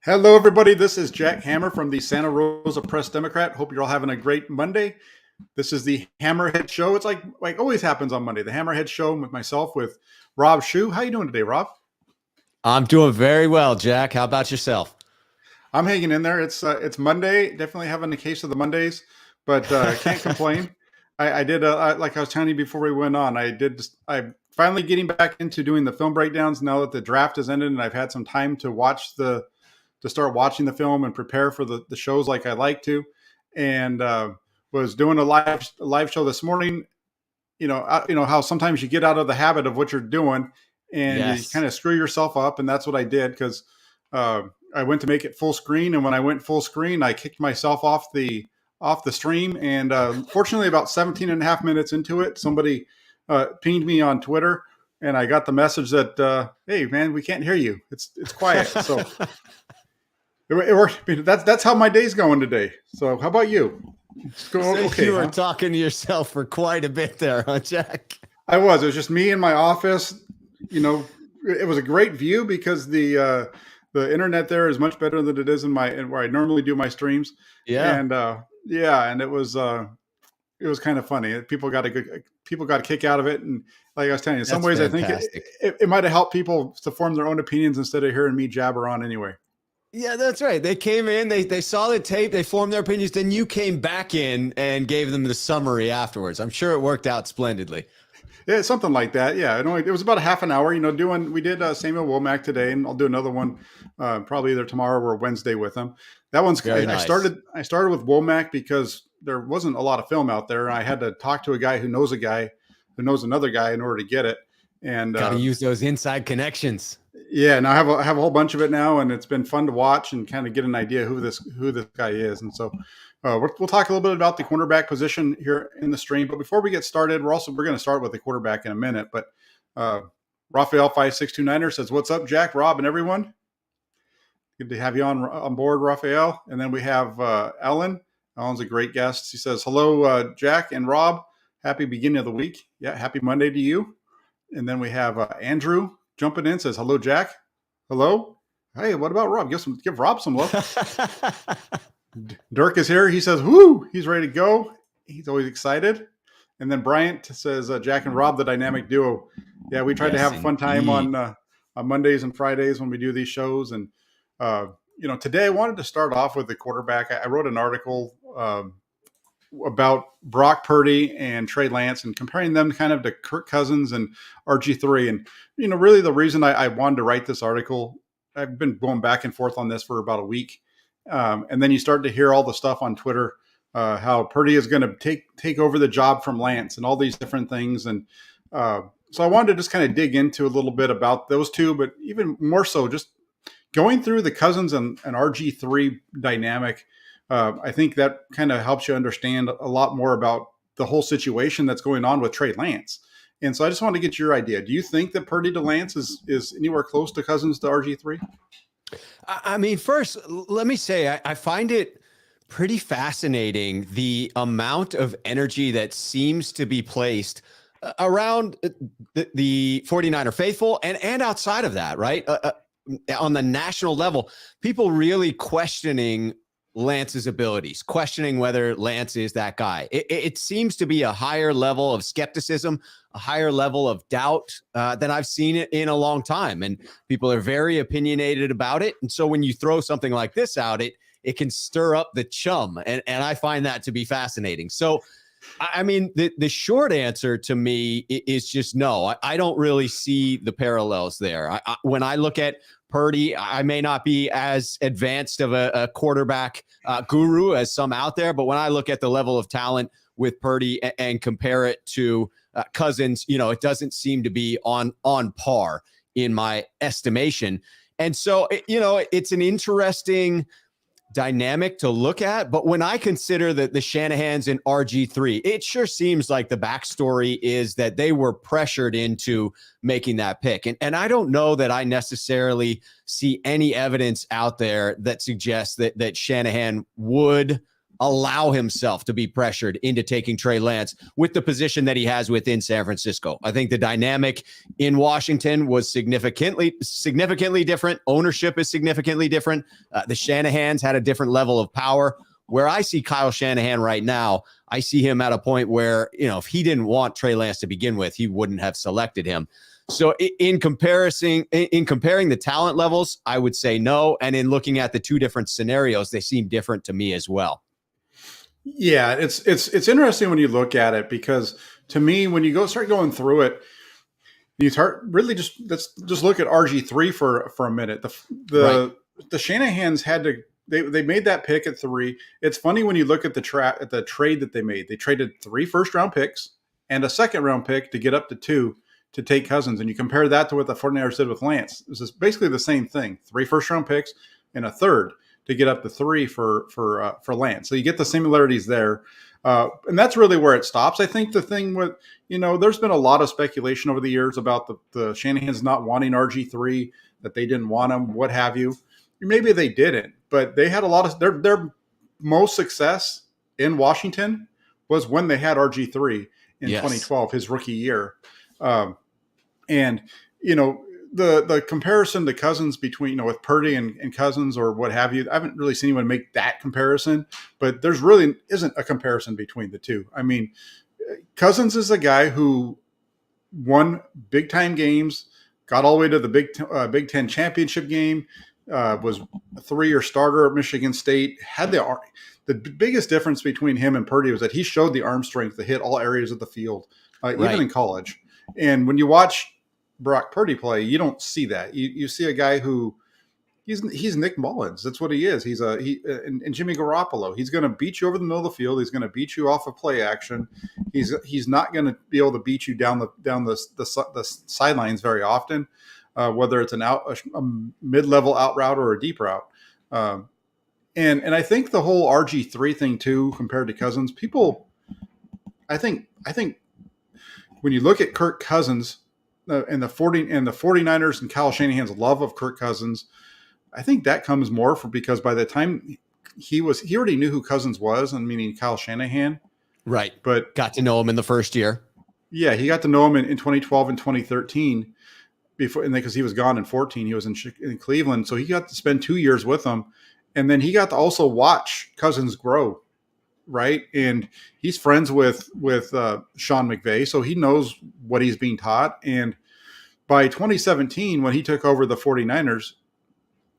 Hello, everybody. This is Jack Hammer from the Santa Rosa Press Democrat. Hope you're all having a great Monday. This is the Hammerhead Show. It's like always happens on Monday. The Hammerhead Show with myself, with Rob Shu. How you doing today, Rob? I'm doing very well, Jack. How about yourself? I'm hanging in there. It's Monday. Definitely having a case of the Mondays, but can't complain. I did like I was telling you before we went on. I'm finally getting back into doing the film breakdowns now that the draft has ended and I've had some time to start watching the film and prepare for the shows like I like to. And was doing a live show this morning. You know how sometimes you get out of the habit of what you're doing and you kind Yes. of screw yourself up. And that's what I did because uh, I went to make it full screen. And when I went full screen, I kicked myself off the stream. And fortunately, about 17 and a half minutes into it, somebody pinged me on Twitter and I got the message that, hey, man, we can't hear you. It's quiet. So it worked. That's how my day's going today. So how about you? It's going So okay, you were huh? talking to yourself for quite a bit there, huh, Jack? I was. It was just me in my office. You know, it was a great view because the internet there is much better than it is in where I normally do my streams. Yeah, And yeah, and it was kind of funny. People got a kick out of it, and like I was telling you, in some that's ways I think fantastic. it might have helped people to form their own opinions instead of hearing me jabber on anyway. Yeah, that's right. They came in, they saw the tape, they formed their opinions, then you came back in and gave them the summary afterwards. I'm sure it worked out splendidly. Yeah, something like that. Yeah, it was about a half an hour. We did Samuel Womack today, and I'll do another one probably either tomorrow or Wednesday with him. That one's Very nice. I started with Womack because there wasn't a lot of film out there. I had to talk to a guy who knows another guy in order to get it. And Got to use those inside connections. yeah, and I have a whole bunch of it now, and it's been fun to watch and kind of get an idea who this guy is. And so we'll talk a little bit about the cornerback position here in the stream. But before we get started, we're going to start with the quarterback in a minute. But uh, Raphael 5629er says, "What's up, Jack, Rob, and everyone? Good to have you on board, Raphael." And then we have Ellen. Ellen's a great guest. She says, "Hello, Jack and Rob. Happy beginning of the week. Yeah, happy Monday to you." And then we have Andrew jumping in, says, "Hello, Jack. Hello. Hey, what about Rob? Give Rob some love." Dirk is here. He says, "Whoo, he's ready to go." He's always excited. And then Bryant says, "Jack and Rob, the dynamic duo." Yeah, we tried to Yes, have a fun time indeed. on Mondays and Fridays when we do these shows. And today I wanted to start off with the quarterback. I wrote an article about Brock Purdy and Trey Lance and comparing them kind of to Kirk Cousins and RG3. And, really the reason I wanted to write this article, I've been going back and forth on this for about a week. And then you start to hear all the stuff on Twitter, how Purdy is going to take over the job from Lance and all these different things. And so I wanted to just kind of dig into a little bit about those two, but even more so just going through the Cousins and RG3 dynamic. I think that kind of helps you understand a lot more about the whole situation that's going on with Trey Lance. And so I just wanted to get your idea. Do you think that Purdy to Lance is anywhere close to Cousins to RG3? I mean, first, let me say, I find it pretty fascinating the amount of energy that seems to be placed around the 49er faithful and outside of that, right? On the national level, people really questioning Lance's abilities, questioning whether Lance is that guy. It seems to be a higher level of skepticism, a higher level of doubt than I've seen it in a long time. And people are very opinionated about it. And so when you throw something like this out, it can stir up the chum. And I find that to be fascinating. So, I mean, the short answer to me is just no. I don't really see the parallels there. When I look at Purdy, I may not be as advanced of a quarterback guru as some out there, but when I look at the level of talent with Purdy and compare it to Cousins, it doesn't seem to be on par in my estimation. And so, it's an interesting dynamic to look at. But when I consider the Shanahans and RG3, it sure seems like the backstory is that they were pressured into making that pick. And I don't know that I necessarily see any evidence out there that suggests that Shanahan would allow himself to be pressured into taking Trey Lance with the position that he has within San Francisco. I think the dynamic in Washington was significantly different. Ownership is significantly different. The Shanahans had a different level of power. Where I see Kyle Shanahan right now, I see him at a point where, if he didn't want Trey Lance to begin with, he wouldn't have selected him. So in comparing the talent levels, I would say no. And in looking at the two different scenarios, they seem different to me as well. Yeah, it's interesting when you look at it, because to me, when you start going through it, you start really let's look at RG3 for a minute. The Shanahans had to. They made that pick at 3. It's funny when you look at the trade that they made. They traded 3 first-round picks and a second-round pick to get up to 2 to take Cousins. And you compare that to what the 49ers did with Lance. This is basically the same thing. 3 first-round picks and a third to get up to 3 for Lance. So you get the similarities there. And that's really where it stops. I think the thing with, there's been a lot of speculation over the years about the Shanahans not wanting RG3, that they didn't want him, what have you. Maybe they didn't, but they had a lot of their most success in Washington was when they had RG3 in 2012, his rookie year. And the comparison to Cousins between, with Purdy and Cousins or what have you, I haven't really seen anyone make that comparison, but there's really isn't a comparison between the two. I mean, Cousins is a guy who won big time games, got all the way to the Big Ten championship game, was a 3-year starter at Michigan State, had the biggest difference between him and Purdy was that he showed the arm strength to hit all areas of the field, even in college. And when you watch Brock Purdy play, you don't see that. You see a guy who he's Nick Mullins. That's what he is. And Jimmy Garoppolo. He's going to beat you over the middle of the field. He's going to beat you off of play action. He's not going to be able to beat you down the sidelines very often. Whether it's a mid-level out route or a deep route. And I think the whole RG3 thing too, compared to Cousins, I think when you look at Kirk Cousins and the 49ers and Kyle Shanahan's love of Kirk Cousins, I think that comes more because by the time he already knew who Cousins was, and meaning Kyle Shanahan. Right. But got to know him in the first year. Yeah. He got to know him in 2012 and 2013. Because he was gone in 2014, he was in Cleveland, so he got to spend 2 years with them, and then he got to also watch Cousins grow, right? And he's friends with Sean McVay, so he knows what he's being taught. And by 2017, when he took over the 49ers,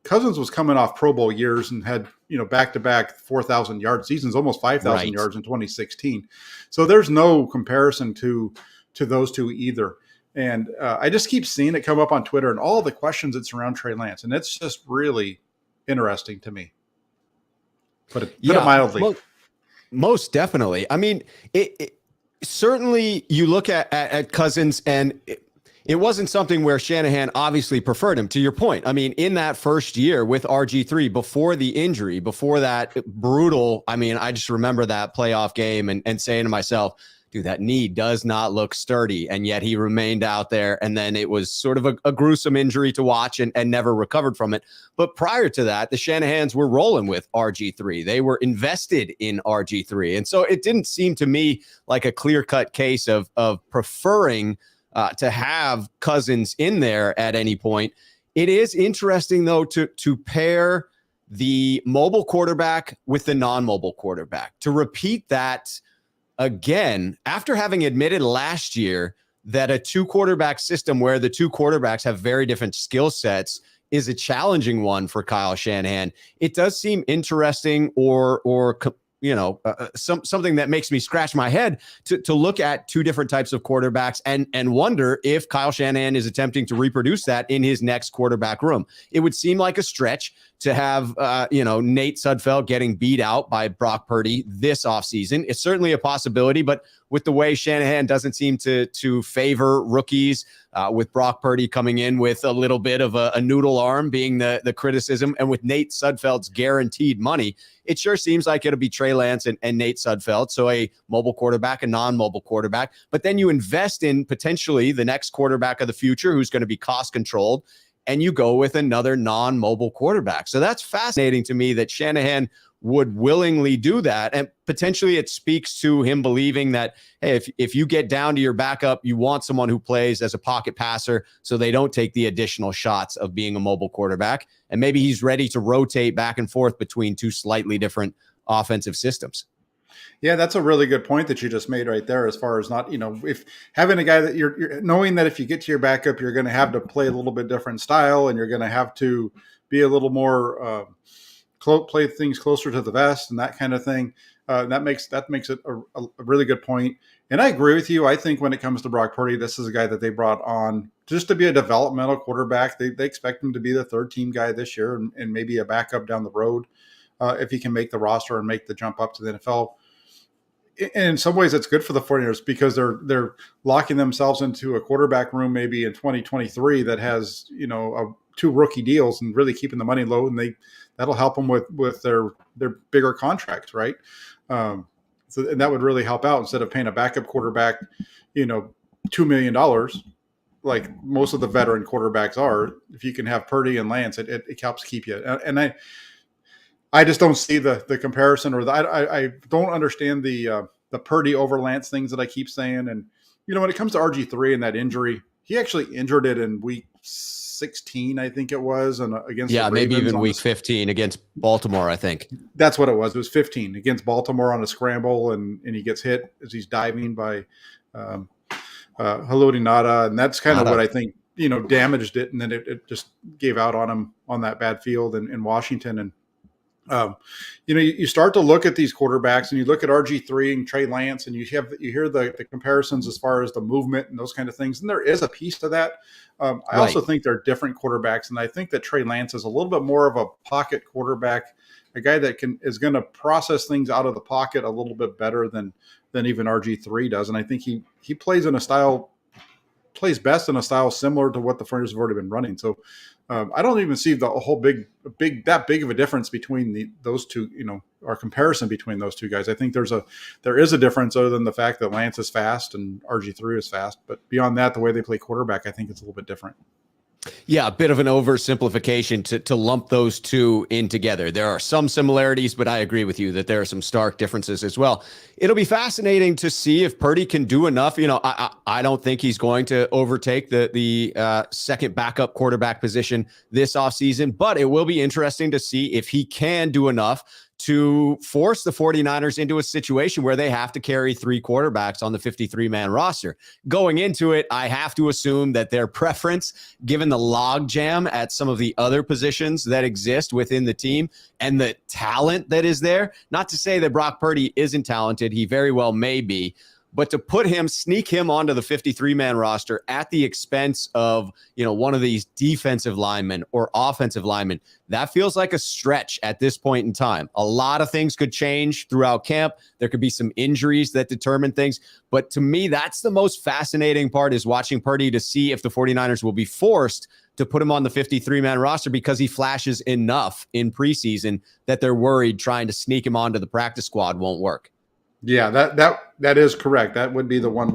Cousins was coming off Pro Bowl years and had back-to-back 4,000 yard seasons, almost 5,000 yards in 2016. So there's no comparison to those two either. And I just keep seeing it come up on Twitter and all the questions that surround Trey Lance. And it's just really interesting to me. Put it mildly. Most definitely. I mean, it certainly you look at Cousins, and it wasn't something where Shanahan obviously preferred him, to your point. I mean, in that first year with RG3, before the injury, before that brutal, I just remember that playoff game and saying to myself, dude, that knee does not look sturdy. And yet he remained out there. And then it was sort of a gruesome injury to watch and never recovered from it. But prior to that, the Shanahans were rolling with RG3. They were invested in RG3. And so it didn't seem to me like a clear-cut case of preferring to have Cousins in there at any point. It is interesting, though, to pair the mobile quarterback with the non-mobile quarterback. To repeat that again, after having admitted last year that a 2-quarterback system where the 2 quarterbacks have very different skill sets is a challenging one for Kyle Shanahan, it does seem interesting something that makes me scratch my head to look at 2 different types of quarterbacks and wonder if Kyle Shanahan is attempting to reproduce that in his next quarterback room. It would seem like a stretch to have, Nate Sudfeld getting beat out by Brock Purdy this offseason. It's certainly a possibility, but with the way Shanahan doesn't seem to favor rookies, with Brock Purdy coming in with a little bit of a noodle arm being the criticism, and with Nate Sudfeld's guaranteed money, it sure seems like it'll be Trey Lance and Nate Sudfeld. So a mobile quarterback, a non-mobile quarterback, but then you invest in potentially the next quarterback of the future who's going to be cost controlled. and you go with another non-mobile quarterback. So that's fascinating to me that Shanahan would willingly do that. And potentially it speaks to him believing that, hey, if you get down to your backup, you want someone who plays as a pocket passer so they don't take the additional shots of being a mobile quarterback. And maybe he's ready to rotate back and forth between two slightly different offensive systems. Yeah, that's a really good point that you just made right there. As far as not, if having a guy that you're knowing that if you get to your backup, you're going to have to play a little bit different style, and you're going to have to be a little more play things closer to the vest and that kind of thing. That makes it a really good point. And I agree with you. I think when it comes to Brock Purdy, this is a guy that they brought on just to be a developmental quarterback. They expect him to be the third team guy this year and maybe a backup down the road if he can make the roster and make the jump up to the NFL. And in some ways, it's good for the 49ers because they're locking themselves into a quarterback room maybe in 2023 that has, two rookie deals and really keeping the money low, and that'll help them with their bigger contracts, right? And that would really help out instead of paying a backup quarterback, $2 million, like most of the veteran quarterbacks are. If you can have Purdy and Lance, it helps keep you. And I just don't see the comparison, or I don't understand the Purdy over Lance things that I keep saying. And when it comes to RG3 and that injury, he actually injured it in week 16, I think it was, and against the maybe Ravens even week 15 against Baltimore. I think that's what it was. It was 15 against Baltimore on a scramble, and he gets hit as he's diving by Haloti Ngata, and that's kind of what I think damaged it, and then it just gave out on him on that bad field in Washington. And you start to look at these quarterbacks and you look at RG3 and Trey Lance, and you hear the comparisons as far as the movement and those kind of things. And there is a piece to that. I also think they're different quarterbacks. And I think that Trey Lance is a little bit more of a pocket quarterback, a guy that is going to process things out of the pocket a little bit better than even RG3 does. And I think he plays best in a style similar to what the 49ers have already been running. So I don't even see the whole big of a difference between those two, or comparison between those two guys. I think there is a difference other than the fact that Lance is fast and RG3 is fast. But beyond that, the way they play quarterback, I think it's a little bit different. Yeah, a bit of an oversimplification to lump those two in together. There are some similarities, but I agree with you that there are some stark differences as well. It'll be fascinating to see if Purdy can do enough. I don't think he's going to overtake the second backup quarterback position this offseason, but it will be interesting to see if he can do enough to force the 49ers into a situation where they have to carry three quarterbacks on the 53-man roster. Going into it, I have to assume that their preference, given the logjam at some of the other positions that exist within the team and the talent that is there, not to say that Brock Purdy isn't talented, he very well may be, but to sneak him onto the 53-man roster at the expense of, one of these defensive linemen or offensive linemen, that feels like a stretch at this point in time. A lot of things could change throughout camp. There could be some injuries that determine things. But to me, that's the most fascinating part, is watching Purdy to see if the 49ers will be forced to put him on the 53-man roster because he flashes enough in preseason that they're worried trying to sneak him onto the practice squad won't work. Yeah, that is correct. That would be the one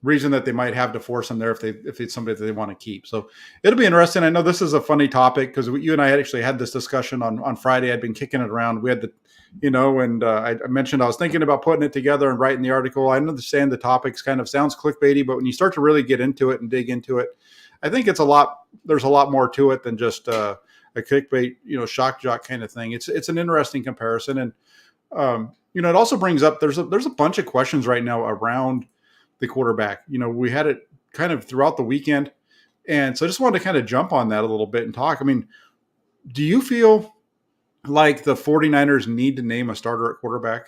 reason that they might have to force him there if it's somebody that they want to keep. So it'll be interesting. I know this is a funny topic because you and I had actually had this discussion on Friday. I'd been kicking it around. We had I mentioned I was thinking about putting it together and writing the article. I understand the topics kind of sounds clickbaity, but when you start to really get into it and dig into it, I think there's a lot more to it than just a clickbait, shock jock kind of thing. It's an interesting comparison. And, it also brings up, there's a bunch of questions right now around the quarterback. We had it kind of throughout the weekend. And so I just wanted to kind of jump on that a little bit and talk. I mean, do you feel like the 49ers need to name a starter at quarterback?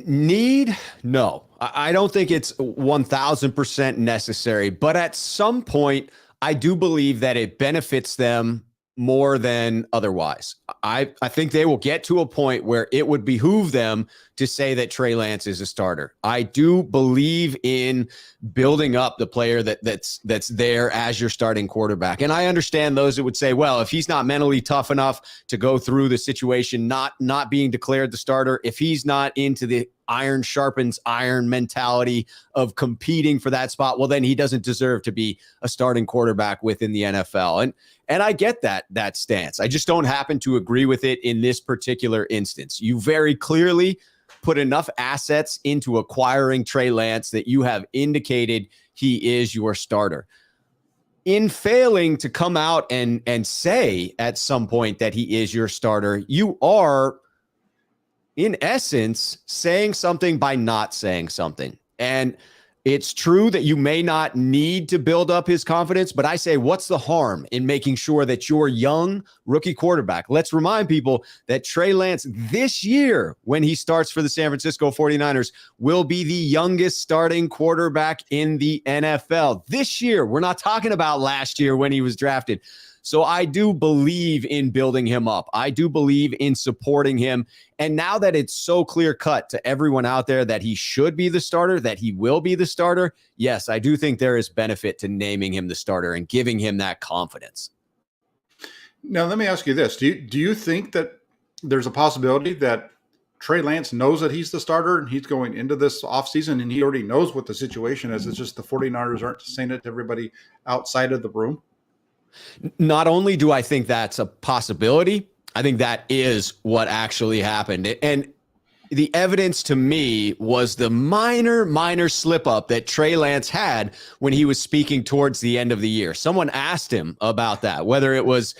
No, I don't think it's 1000% necessary, but at some point I do believe that it benefits them more than otherwise. I think they will get to a point where it would behoove them to say that Trey Lance is a starter. I do believe in building up the player that's there as your starting quarterback. And I understand those that would say, well, if he's not mentally tough enough to go through the situation, not being declared the starter, if he's not into the iron sharpens iron mentality of competing for that spot, well, then he doesn't deserve to be a starting quarterback within the NFL. And I get that stance. I just don't happen to agree with it in this particular instance. You very clearly put enough assets into acquiring Trey Lance that you have indicated he is your starter. In failing to come out and say at some point that he is your starter, you are, in essence, saying something by not saying something. And it's true that you may not need to build up his confidence, but I say, what's the harm in making sure that your young rookie quarterback? Let's remind people that Trey Lance this year, when he starts for the San Francisco 49ers, will be the youngest starting quarterback in the NFL. This year, we're not talking about last year when he was drafted. So I do believe in building him up. I do believe in supporting him. And now that it's so clear cut to everyone out there that he should be the starter, that he will be the starter, yes, I do think there is benefit to naming him the starter and giving him that confidence. Now, let me ask you this. Do you think that there's a possibility that Trey Lance knows that he's the starter and he's going into this offseason and he already knows what the situation is? It's just the 49ers aren't saying it to everybody outside of the room? Not only do I think that's a possibility, I think that is what actually happened. And the evidence to me was the minor slip up that Trey Lance had when he was speaking towards the end of the year. Someone asked him about that, whether it was,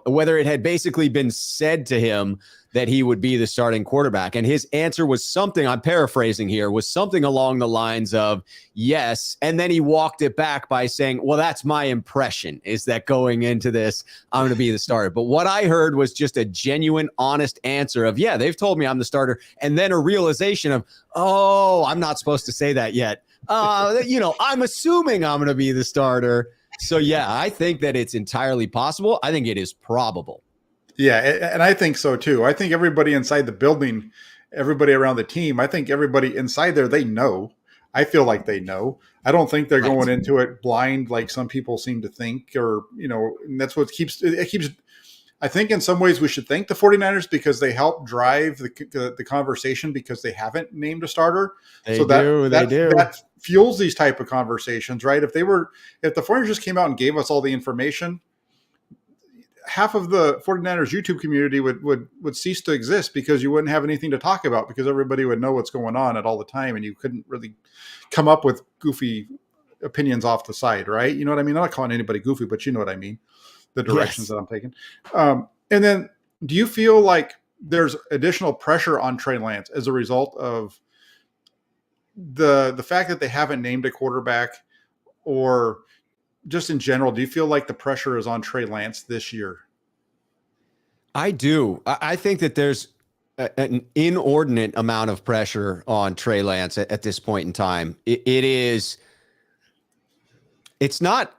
whether it had basically been said to him that he would be the starting quarterback. And his answer was something, I'm paraphrasing here, was something along the lines of yes. And then he walked it back by saying, well, that's my impression, is that going into this, I'm going to be the starter. But what I heard was just a genuine, honest answer of, yeah, they've told me I'm the starter. And then a realization of, oh, I'm not supposed to say that yet. I'm assuming I'm going to be the starter. So, yeah, I think that it's entirely possible. I think it is probable. Yeah, and I think so too. I think everybody inside the building, everybody around the team, I think everybody inside there, they know. I feel like they know. I don't think they're going into it blind like some people seem to think, or, and that's what keeps. I think in some ways we should thank the 49ers because they help drive the conversation because they haven't named a starter. They do. That fuels these type of conversations, right? If the 49ers just came out and gave us all the information, half of the 49ers YouTube community would cease to exist because you wouldn't have anything to talk about because everybody would know what's going on at all the time and you couldn't really come up with goofy opinions off the side, right? You know what I mean? I'm not calling anybody goofy, but you know what I mean, the directions that I'm taking. And then do you feel like there's additional pressure on Trey Lance as a result of the fact that they haven't named a quarterback, or just in general, do you feel like the pressure is on Trey Lance this year? I do. I think that there's an inordinate amount of pressure on Trey Lance at this point in time. It's not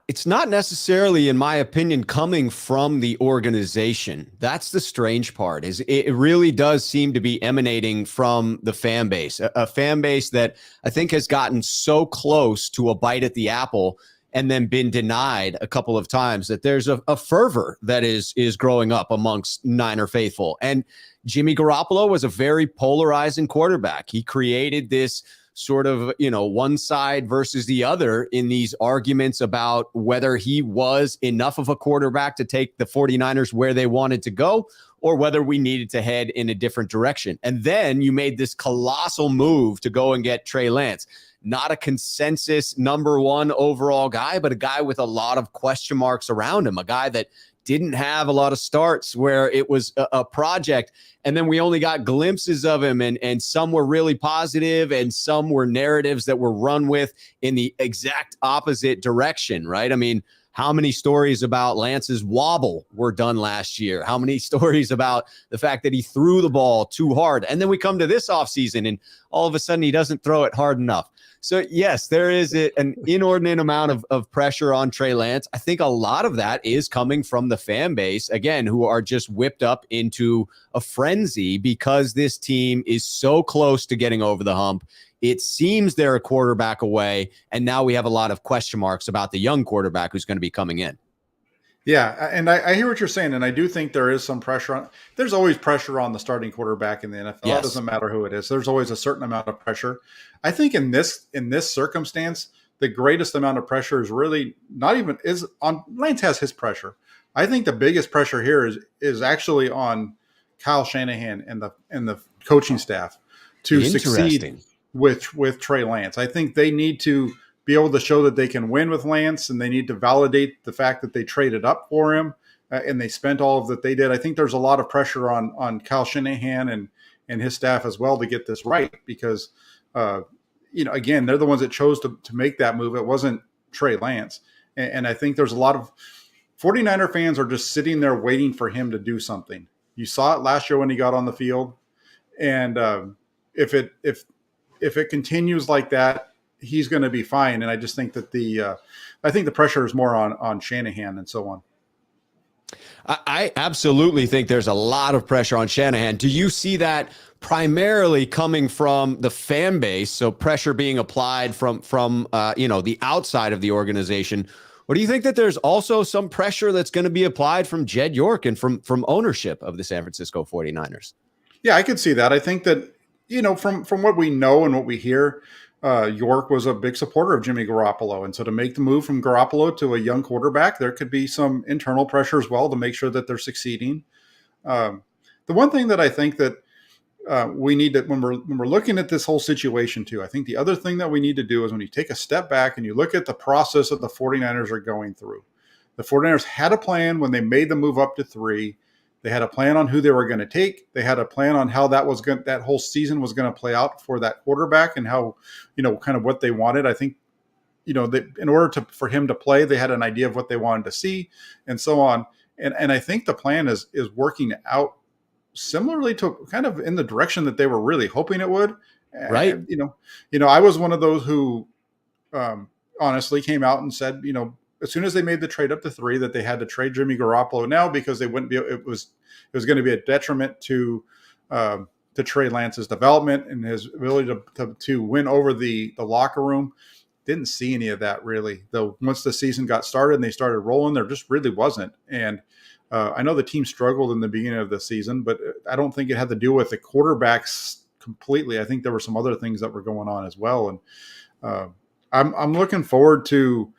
necessarily, in my opinion, coming from the organization. That's the strange part, is it really does seem to be emanating from the fan base, a fan base that I think has gotten so close to a bite at the apple and then been denied a couple of times, that there's a fervor that is growing up amongst Niner faithful. And Jimmy Garoppolo was a very polarizing quarterback. He created this sort of, one side versus the other in these arguments about whether he was enough of a quarterback to take the 49ers where they wanted to go, or whether we needed to head in a different direction. And then you made this colossal move to go and get Trey Lance. Not a consensus number one overall guy, but a guy with a lot of question marks around him, a guy that didn't have a lot of starts where it was a project. And then we only got glimpses of him, and some were really positive and some were narratives that were run with in the exact opposite direction, right? I mean, How many stories about Lance's wobble were done last year? How many stories about the fact that he threw the ball too hard? And then we come to this offseason and all of a sudden he doesn't throw it hard enough. So, yes, there is an inordinate amount of pressure on Trey Lance. I think a lot of that is coming from the fan base, again, who are just whipped up into a frenzy because this team is so close to getting over the hump. It seems they're a quarterback away, and now we have a lot of question marks about the young quarterback who's going to be coming in. Yeah, and I hear what you're saying, and I do think there is some pressure on. There's always pressure on the starting quarterback in the NFL. Yes. It doesn't matter who it is. There's always a certain amount of pressure. I think in this circumstance, the greatest amount of pressure is really not even is on Lance has his pressure. I think the biggest pressure here is actually on Kyle Shanahan and the coaching staff to succeed with Trey Lance. I think they need to be able to show that they can win with Lance, and they need to validate the fact that they traded up for him and they spent all of that they did. I think there's a lot of pressure on Kyle Shanahan and his staff as well to get this right because, again, they're the ones that chose to make that move. It wasn't Trey Lance. And I think there's a lot of 49er fans are just sitting there waiting for him to do something. You saw it last year when he got on the field. And if it continues like that, he's going to be fine. And I just think that the pressure is more on Shanahan and so on. I absolutely think there's a lot of pressure on Shanahan. Do you see that primarily coming from the fan base? So pressure being applied from the outside of the organization. Or do you think that there's also some pressure that's going to be applied from Jed York and from ownership of the San Francisco 49ers? Yeah, I could see that. I think that, from what we know and what we hear, York was a big supporter of Jimmy Garoppolo. And so to make the move from Garoppolo to a young quarterback, there could be some internal pressure as well to make sure that they're succeeding. The one thing that I think that we need to, when we're looking at this whole situation too, I think the other thing that we need to do is when you take a step back and you look at the process that the 49ers are going through. The 49ers had a plan when they made the move up to 3. They had a plan on who they were going to take. They had a plan on how that whole season was going to play out for that quarterback and how, kind of what they wanted. I think, in order for him to play, they had an idea of what they wanted to see and so on. And I think the plan is working out similarly to kind of in the direction that they were really hoping it would. Right. And, I was one of those who honestly came out and said, as soon as they made the trade up to 3, that they had to trade Jimmy Garoppolo now because they wouldn't be. It was going to be a detriment to Trey Lance's development and his ability to win over the locker room. Didn't see any of that really. Though once the season got started and they started rolling, there just really wasn't. And I know the team struggled in the beginning of the season, but I don't think it had to do with the quarterbacks completely. I think there were some other things that were going on as well. And I'm looking forward to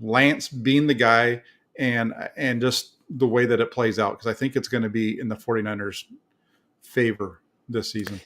Lance being the guy and just the way that it plays out, because I think it's going to be in the 49ers' favor this season.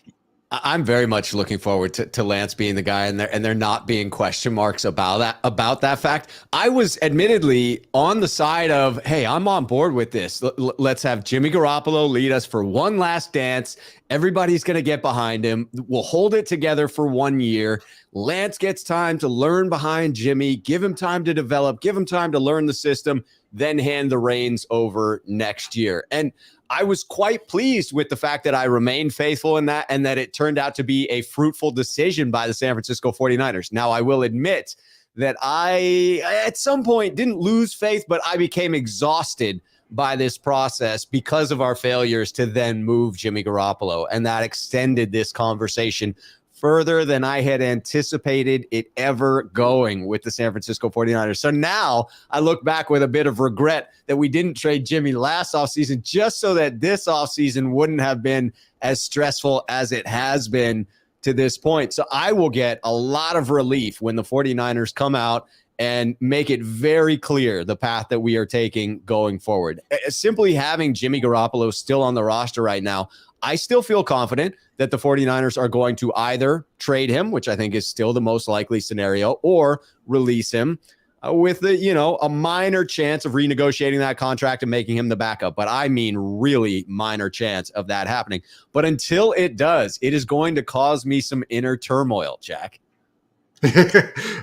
I'm very much looking forward to Lance being the guy and there not being question marks about that fact. I was admittedly on the side of, hey, I'm on board with this. Let's have Jimmy Garoppolo lead us for one last dance. Everybody's going to get behind him. We'll hold it together for 1 year. Lance gets time to learn behind Jimmy, give him time to develop, give him time to learn the system, then hand the reins over next year. And I was quite pleased with the fact that I remained faithful in that and that it turned out to be a fruitful decision by the San Francisco 49ers. Now, I will admit that I, at some point, didn't lose faith, but I became exhausted by this process because of our failures to then move Jimmy Garoppolo. And that extended this conversation further than I had anticipated it ever going with the San Francisco 49ers. So now I look back with a bit of regret that we didn't trade Jimmy last offseason, just so that this offseason wouldn't have been as stressful as it has been to this point. So I will get a lot of relief when the 49ers come out and make it very clear the path that we are taking going forward. Simply having Jimmy Garoppolo still on the roster right now, I still feel confident that the 49ers are going to either trade him, which I think is still the most likely scenario, or release him with a minor chance of renegotiating that contract and making him the backup. But I mean, really minor chance of that happening. But until it does, it is going to cause me some inner turmoil, Jack.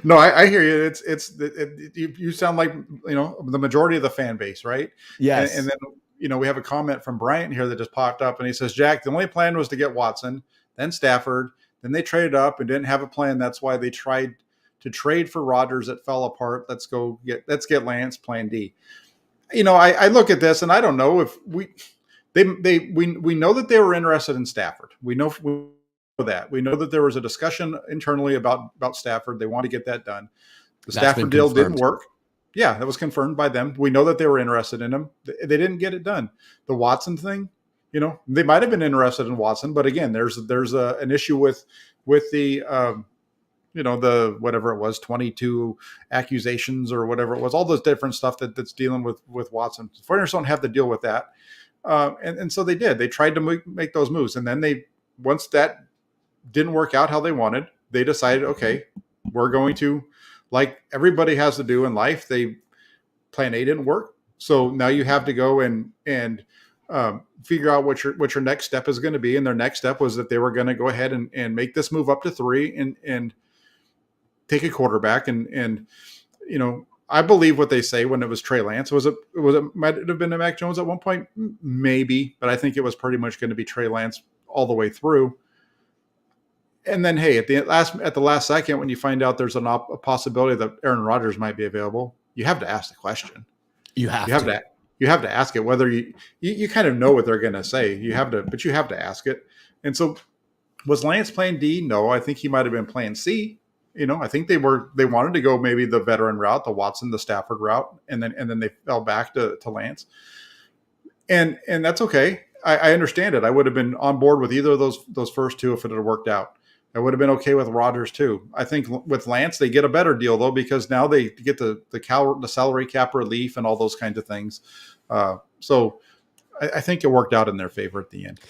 No, I hear you. You sound like, the majority of the fan base, right? And Yes. then, we have a comment from Bryant here that just popped up, and he says, Jack, the only plan was to get Watson, then Stafford, then they traded up and didn't have a plan. That's why they tried to trade for Rodgers. It fell apart. Let's get Lance, plan D. I look at this and I don't know if we know that they were interested in Stafford. We know that. We know that there was a discussion internally about Stafford. They want to get that done. The That's been Stafford deal didn't confirmed. work. Yeah, that was confirmed by them. We know that they were interested in him. They didn't get it done. The Watson thing, they might have been interested in Watson, but again, there's an issue with the the whatever it was, 22 accusations or whatever it was, all those different stuff that's dealing with Watson. 49ers don't have to deal with that. And so they did. They tried to make those moves. And then once that didn't work out how they wanted, they decided, okay, we're going to, like everybody has to do in life, plan A didn't work. So now you have to go and figure out what your next step is going to be. And their next step was that they were going to go ahead and make this move up to 3 and take a quarterback. And I believe what they say when it was Trey Lance. Might it have been a Mac Jones at one point? Maybe, but I think it was pretty much going to be Trey Lance all the way through. And then, hey, at the last second, when you find out there's a possibility that Aaron Rodgers might be available, you have to ask the question. You have to ask it. Whether you kind of know what they're going to say, but you have to ask it. And so, was Lance playing D? No, I think he might have been playing C. I think they wanted to go maybe the veteran route, the Watson, the Stafford route, and then they fell back to Lance. And that's okay. I understand it. I would have been on board with either of those first two if it had worked out. I would have been okay with Rodgers too. I think with Lance, they get a better deal though, because now they get the salary cap relief and all those kinds of things. So I think it worked out in their favor at the end.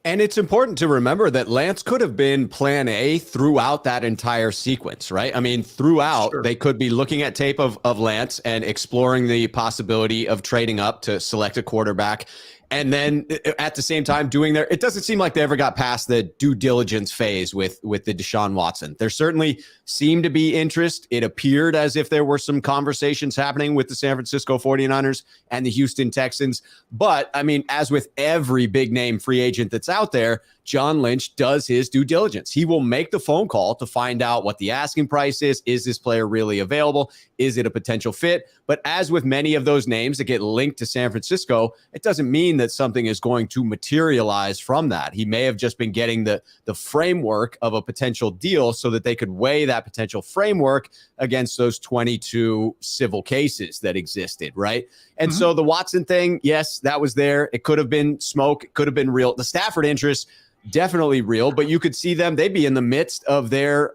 And it's important to remember that Lance could have been plan A throughout that entire sequence, right? I mean, throughout, They could be looking at tape of Lance and exploring the possibility of trading up to select a quarterback. And then at the same time it doesn't seem like they ever got past the due diligence phase with the Deshaun Watson. There certainly seemed to be interest. It appeared as if there were some conversations happening with the San Francisco 49ers and the Houston Texans. But I mean, as with every big name free agent that's out there, John Lynch does his due diligence. He will make the phone call to find out what the asking price is. Is this player really available? Is it a potential fit? But as with many of those names that get linked to San Francisco, it doesn't mean that something is going to materialize from that. He may have just been getting the framework of a potential deal so that they could weigh that potential framework against those 22 civil cases that existed, right? And so the Watson thing, yes, that was there. It could have been smoke. It could have been real. The Stafford interest, definitely real, but you could see them, they'd be in the midst of their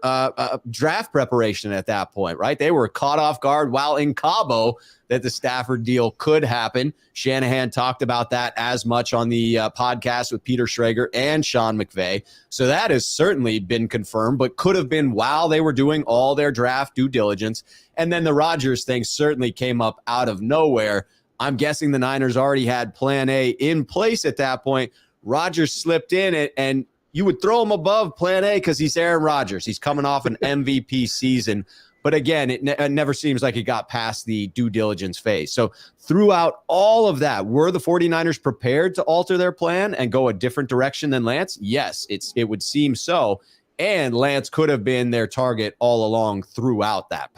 draft preparation at that point, right? They were caught off guard while in Cabo that the Stafford deal could happen. Shanahan talked about that as much on the podcast with Peter Schrager and Sean McVay. So that has certainly been confirmed, but could have been while they were doing all their draft due diligence. And then the Rodgers thing certainly came up out of nowhere. I'm guessing the Niners already had plan A in place at that point. Rodgers slipped in it, and you would throw him above plan A because he's Aaron Rodgers. He's coming off an MVP season. But again, it never seems like it got past the due diligence phase. So throughout all of that, were the 49ers prepared to alter their plan and go a different direction than Lance? Yes, it would seem so. And Lance could have been their target all along throughout that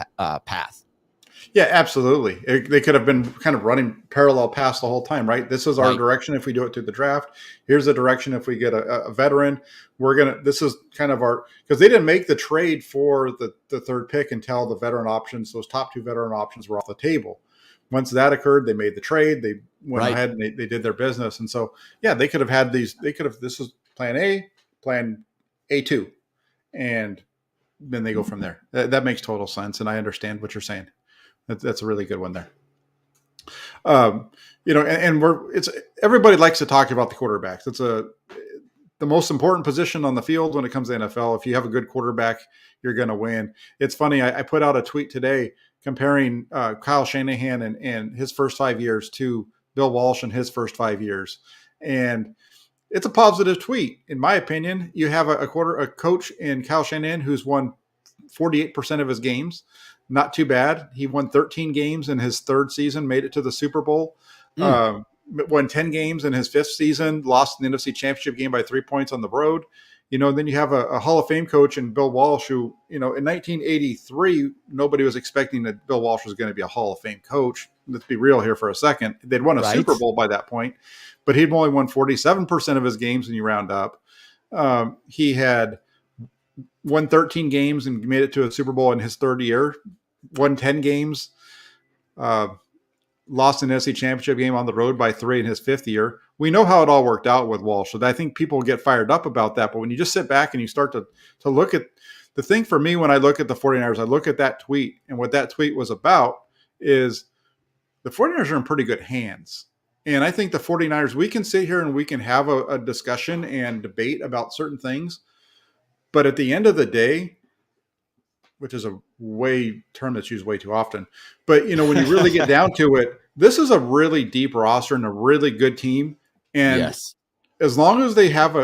path. Yeah, absolutely. They could have been kind of running parallel paths the whole time, right? This is our direction if we do it through the draft. Here's the direction if we get a veteran. This is kind of because they didn't make the trade for the third pick until the veteran options, those top two veteran options were off the table. Once that occurred, they made the trade. They went ahead and they did their business. And so, yeah, they could have had this is plan A, plan A2, and then they go from there. That makes total sense. And I understand what you're saying. That's a really good one there. And everybody likes to talk about the quarterbacks. It's the most important position on the field when it comes to NFL. If you have a good quarterback, you're going to win. It's funny. I put out a tweet today comparing Kyle Shanahan and his first 5 years to Bill Walsh and his first 5 years. And it's a positive tweet. In my opinion, you have a coach in Kyle Shanahan who's won 48% of his games. Not too bad. He won 13 games in his third season, made it to the Super Bowl. Won 10 games in his fifth season, lost in the NFC Championship game by 3 points on the road. Then you have a Hall of Fame coach in Bill Walsh who, in 1983, nobody was expecting that Bill Walsh was going to be a Hall of Fame coach. Let's be real here for a second. They'd won a Super Bowl by that point, but he'd only won 47% of his games when you round up. He had won 13 games and made it to a Super Bowl in his third year, won 10 games, lost an NFC Championship game on the road by 3 in his fifth year. We know how it all worked out with Walsh. So I think people get fired up about that. But when you just sit back and you start to look at the thing for me, when I look at the 49ers, I look at that tweet, and what that tweet was about is the 49ers are in pretty good hands. And I think the 49ers, we can sit here and we can have a discussion and debate about certain things. But at the end of the day, which is a term that's used way too often, but when you really get down to it, this is a really deep roster and a really good team. And as long as they have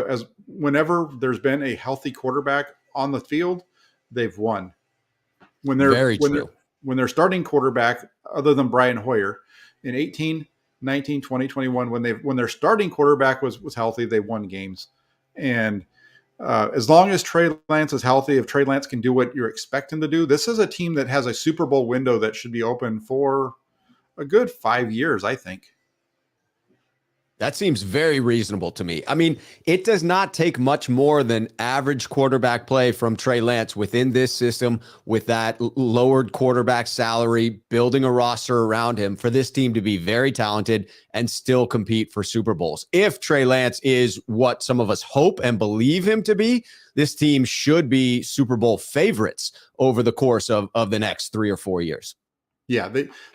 whenever there's been a healthy quarterback on the field, they've won. When they're starting quarterback, other than Brian Hoyer, in 18, 19, 20, 21, when their starting quarterback was healthy, they won games. And as long as Trey Lance is healthy, if Trey Lance can do what you're expecting to do, this is a team that has a Super Bowl window that should be open for a good 5 years, I think. That seems very reasonable to me. I mean, it does not take much more than average quarterback play from Trey Lance within this system with that lowered quarterback salary, building a roster around him for this team to be very talented and still compete for Super Bowls. If Trey Lance is what some of us hope and believe him to be, this team should be Super Bowl favorites over the course of the next 3 or 4 years. Yeah,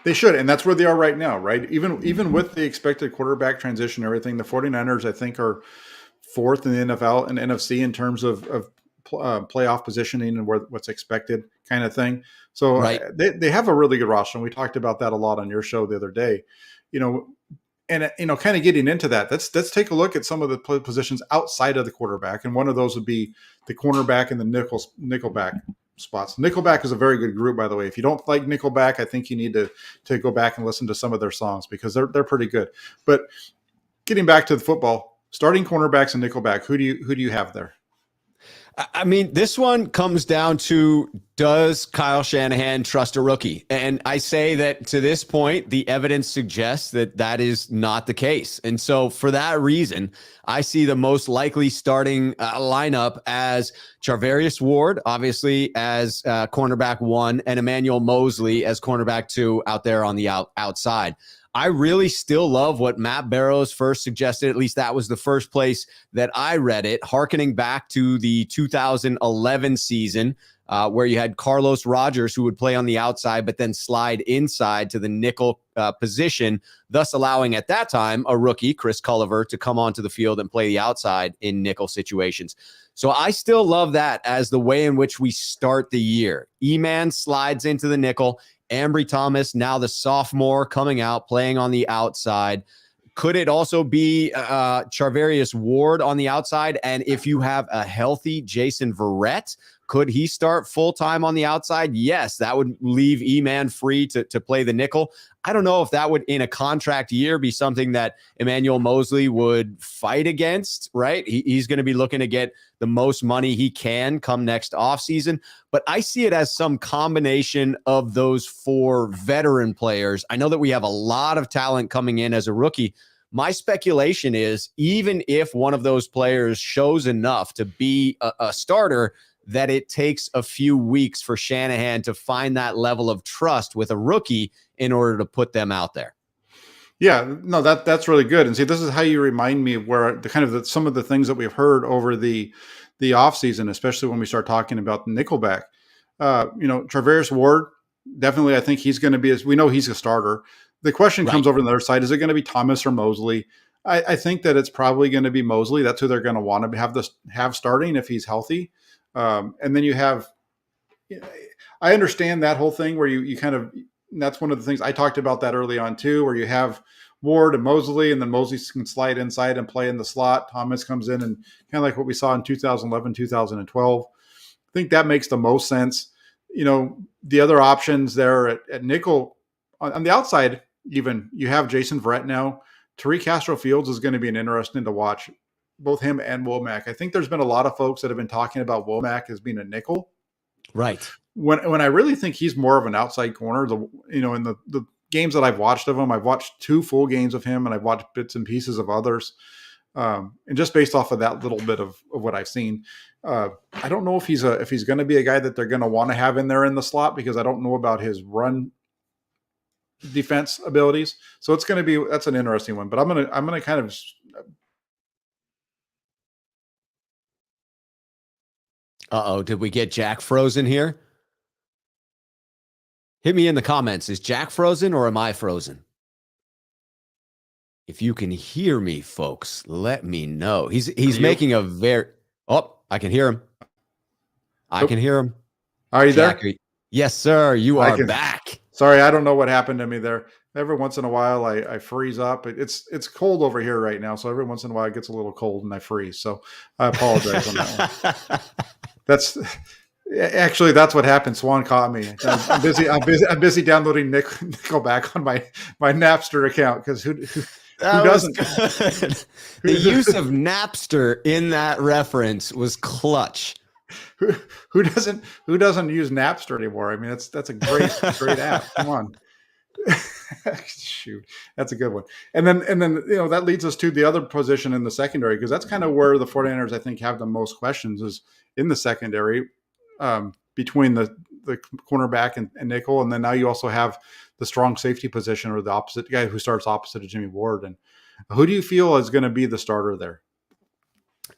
they should. And that's where they are right now, right? Even with the expected quarterback transition and everything, the 49ers, I think, are fourth in the NFL and NFC in terms of playoff positioning and what's expected kind of thing. So they have a really good roster. And we talked about that a lot on your show the other day, and kind of getting into that, let's take a look at some of the positions outside of the quarterback. And one of those would be the cornerback and the nickelback spots. Nickelback is a very good group, by the way. If you don't like Nickelback, I think you need to go back and listen to some of their songs because they're pretty good. But getting back to the football, starting cornerbacks and Nickelback, who do you have there? I mean, this one comes down to, does Kyle Shanahan trust a rookie? And I say that to this point, the evidence suggests that is not the case. And so for that reason, I see the most likely starting lineup as Charvarius Ward, obviously as cornerback 1, and Emmanuel Mosley as cornerback 2 out there on the outside. I really still love what Matt Barrows first suggested. At least that was the first place that I read it, hearkening back to the 2011 season where you had Carlos Rogers, who would play on the outside, but then slide inside to the nickel position, thus allowing at that time a rookie, Chris Culliver, to come onto the field and play the outside in nickel situations. So I still love that as the way in which we start the year. E-Man slides into the nickel. Ambry Thomas, now the sophomore, coming out, playing on the outside. Could it also be Charvarius Ward on the outside? And if you have a healthy Jason Verrett, could he start full-time on the outside? Yes, that would leave E-Man free to play the nickel. I don't know if that would, in a contract year, be something that Emmanuel Mosley would fight against, right? He's going to be looking to get the most money he can come next offseason. But I see it as some combination of those 4 veteran players. I know that we have a lot of talent coming in as a rookie. My speculation is, even if one of those players shows enough to be a starter, that it takes a few weeks for Shanahan to find that level of trust with a rookie in order to put them out there. Yeah, no, that's really good. And see, this is how you remind me of where some of the things that we've heard over the offseason, especially when we start talking about the nickelback. Charvarius Ward, definitely, I think he's going to be, as we know, he's a starter. The question comes over on the other side, is it going to be Thomas or Mosley? I think that it's probably going to be Mosley. That's who they're going to want to have starting if he's healthy. And then you have, I understand that whole thing where you kind of, that's one of the things I talked about that early on too, where you have Ward and Mosley, and then Mosley can slide inside and play in the slot. Thomas comes in and kind of like what we saw in 2011, 2012. I think that makes the most sense. the other options there at nickel on the outside, even you have Jason Verrett now. Tariq Castro-Fields is going to be an interesting to watch, both him and Womack. I think there's been a lot of folks that have been talking about Womack as being a nickel. Right. When I really think he's more of an outside corner. In the games that I've watched of him, I've watched 2 full games of him, and I've watched bits and pieces of others. And just based off of that little bit of what I've seen, I don't know if he's going to be a guy that they're going to want to have in there in the slot, because I don't know about his run defense abilities. So that's an interesting one. But I'm gonna kind of. Did we get Jack frozen here? Hit me in the comments. Is Jack frozen or am I frozen? If you can hear me, folks, let me know. He's making a very. Oh, I can hear him. I can hear him. Are you Jack, there? Yes, sir. You are back. Sorry, I don't know what happened to me there. Every once in a while, I freeze up. It's cold over here right now, so every once in a while it gets a little cold and I freeze. So I apologize on that one. That's what happened. Swan caught me. I'm busy downloading Nickelback on my Napster account, because who doesn't? The use of Napster in that reference was clutch. Who doesn't use Napster anymore? I mean, that's a great app. Come on. Shoot, that's a good one. And then that leads us to the other position in the secondary, because that's kind of where the 49ers, I think, have the most questions, is in the secondary, between the cornerback and nickel. And then now you also have the strong safety position, or the opposite guy who starts opposite of Jimmy Ward. And who do you feel is going to be the starter there?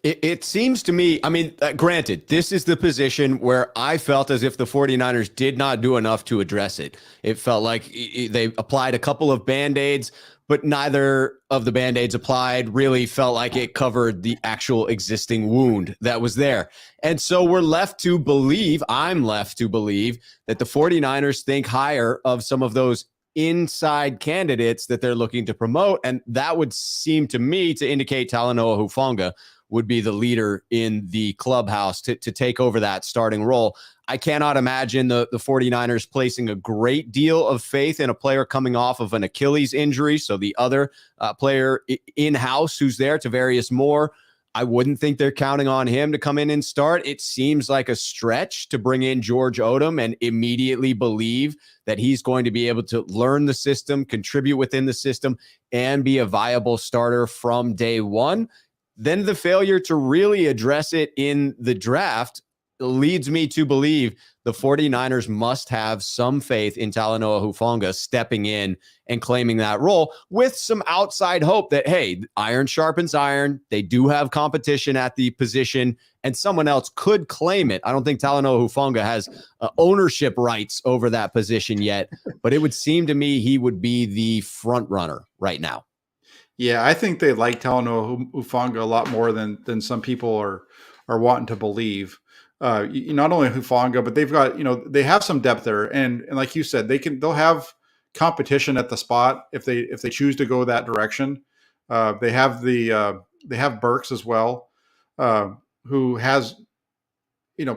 It seems to me, I mean, granted, this is the position where I felt as if the 49ers did not do enough to address it. It felt like they applied a couple of Band-Aids, but neither of the Band-Aids applied really felt like it covered the actual existing wound that was there. And so I'm left to believe that the 49ers think higher of some of those inside candidates that they're looking to promote. And that would seem to me to indicate Talanoa Hufanga would be the leader in the clubhouse to take over that starting role. I cannot imagine the 49ers placing a great deal of faith in a player coming off of an Achilles injury. So the other player in-house who's there, Tavarius Moore, I wouldn't think they're counting on him to come in and start. It seems like a stretch to bring in George Odom and immediately believe that he's going to be able to learn the system, contribute within the system, and be a viable starter from day one. Then the failure to really address it in the draft leads me to believe the 49ers must have some faith in Talanoa Hufanga stepping in and claiming that role, with some outside hope that, hey, iron sharpens iron. They do have competition at the position, and someone else could claim it. I don't think Talanoa Hufanga has ownership rights over that position yet, but it would seem to me he would be the front runner right now. Yeah, I think they like Talanoa Hufanga a lot more than some people are wanting to believe. Not only Hufanga, but they've got, they have some depth there, and like you said, they'll have competition at the spot if they choose to go that direction. They have Burks as well, who has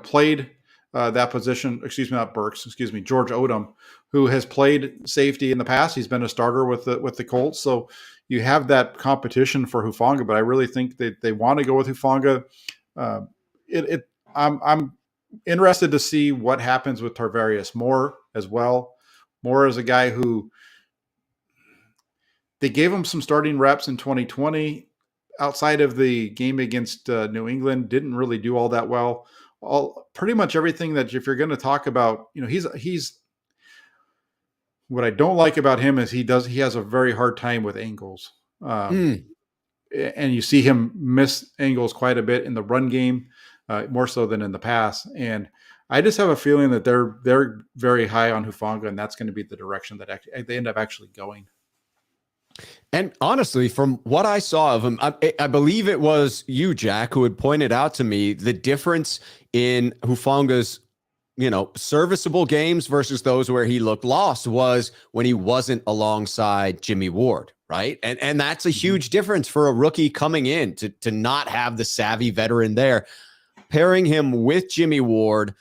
played that position. Excuse me, not Burks. Excuse me, George Odom, who has played safety in the past. He's been a starter with the Colts, so you have that competition for Hufanga. But I really think that they want to go with Hufanga. I'm interested to see what happens with Tarvarius Moore as well. Moore is a guy who they gave him some starting reps in 2020. Outside of the game against New England, didn't really do all that well. Pretty much everything that if you're going to talk about, he's what I don't like about him is he has a very hard time with angles. And you see him miss angles quite a bit in the run game, more so than in the pass. And I just have a feeling that they're very high on Hufanga, and that's going to be the direction that they end up actually going. And honestly, from what I saw of him, I believe it was you, Jack, who had pointed out to me the difference in Hufanga's, serviceable games versus those where he looked lost was when he wasn't alongside Jimmy Ward, right? And that's a huge difference for a rookie coming in to not have the savvy veteran there. Pairing him with Jimmy Ward